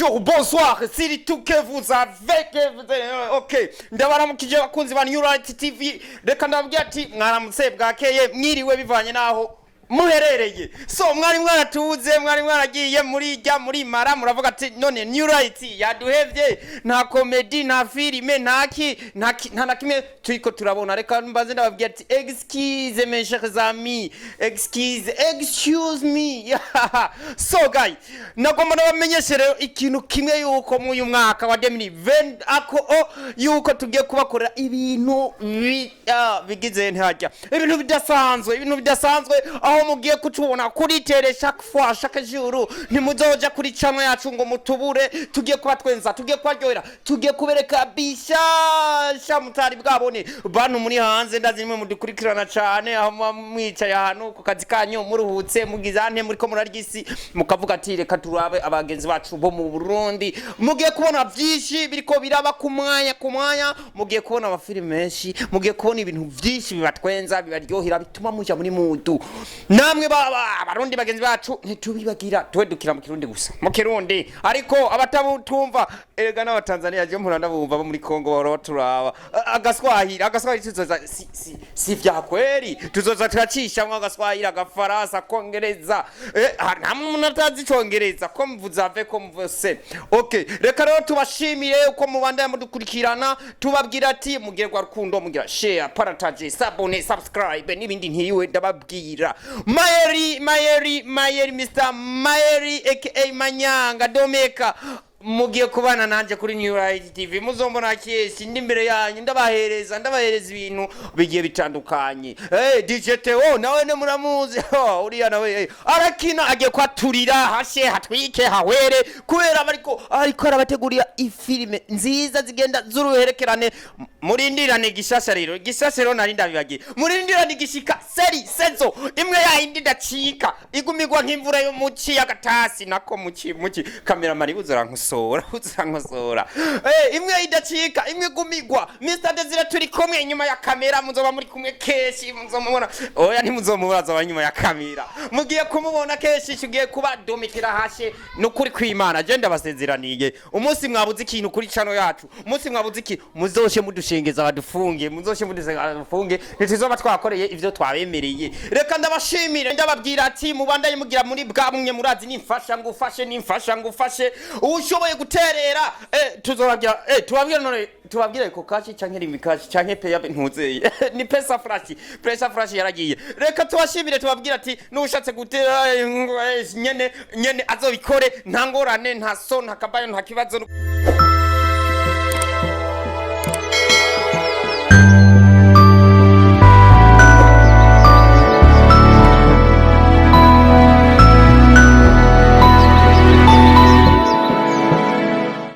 Bonjour, bonsoir, c'est tout que vous avez. Ok, ndabaramukije bakunzi ba LIGHT-TV. Reka ndabwira ati mwaramutse bwakeye mwiriwe bivanye naho muherereye. So mwari mwaratuze, mwari mwaragiye muri mara muravuga ati none LIGHT yaduhevye, nta comedy nta filime nta nakimwe turiko turabona. Reka mbaze ndababwira ati excuse mes chers amis, excuse me. So guys, nagomba nabamenyeshe rero ikintu kimwe yuko mu uyu mwaka wa 2020 ako yuko tugiye kubakorera ibintu bigize ntajya, ibintu bidasanzwe aho mugiye kutubona kuri tele chaque jour. Ntimuzoja kuri channel yacu ngo mutubure, tugiye kubatwenza, tugiye kwaryohera, tugiye kubereka bishasha mutari bwabone. Bantu muri hanze ndazi nimwe mudukurikirana cyane, aho mwicaye ahantu ku kazi kanyu muruhutse mugizane muri ko muraryisi mukavuga ati reka turabe abagenzi bacu bo mu Burundi. Mugiye kubona byinshi biriko biraba ku mwanya, mugiye kubona amafilime menshi, mugiye kubona ibintu byinshi bibatwenza bibaryohera bituma muja muri mudu. Namwe abarundi bagenzi bacu ntitubibagira, twedukira mu Kirundi gusa, mu Kirundi. Ariko abatabutumva erega n'abatanzania je mpuranda bumva muri Kongo bahora turaba agaswahili tuzoza si vya kweli, tuzoza turacisha mwa agaswahili agafaransa kongereza nta muntu atazi congereza ko mvuzave ko mvose. Okay, reka rero tubashimiye uko mubandanya mudukurikirana, tubabwira ati mugirwa rukundo, mugira share, partage, sabone, subscribe n'ibindi ntiyiwe ndababwira. Mayeri Mr. Mayeri aka Manyanga Domeka mugiye kubana nanje kuri LIGHT-TV. Muzombona kiyesi ndi imbere yanyu ndabahereza ibintu bigiye bitandukanye. DJ Theo nawe ne muramuzi, uriya nawe arakina agiye kwaturira hashe hatwike hawere kubera ariko arabategurira ifilime nziza zigenda zuruherekerane. Murindirane gishasha rero nari ndabibagiye, murindirane gishika sezo imwe yahindi ndacika igumigwa nk'imvura yo muci yagatasi nako muci kamera mari uzarankosora imwe idacika imwe gumigwa. Mr. Desire turi kumwe nyuma ya kamera, muzoba muri kumwe keshi, muzomubona oya ntimuzomuraza abanyuma ya kamera, mugiye kumubona keshi tugiye kuba domikira hashe n'ukuri kw'Imana. Je ndabasezeraniye umunsi mwabuze ikintu kuri channel yacu, umunsi mwabuze iki muzoshe mudushengeza badufunge, ntituzoba twakoreye ivyo twabemereye. Reka ndabashimire ndababwira ati mubandanye mugira muri bwamwe murazi nimfasha ngufashe ushoboye guterera tubabwira ko kashi canke rimikashi canke peya ntuzeye ni pesa flash yaragiye. Reka tubashimire tubabwira ati nushatse gutera nyene azobikore, nta ngorane, nta so, nta kabayo, nta kibazo.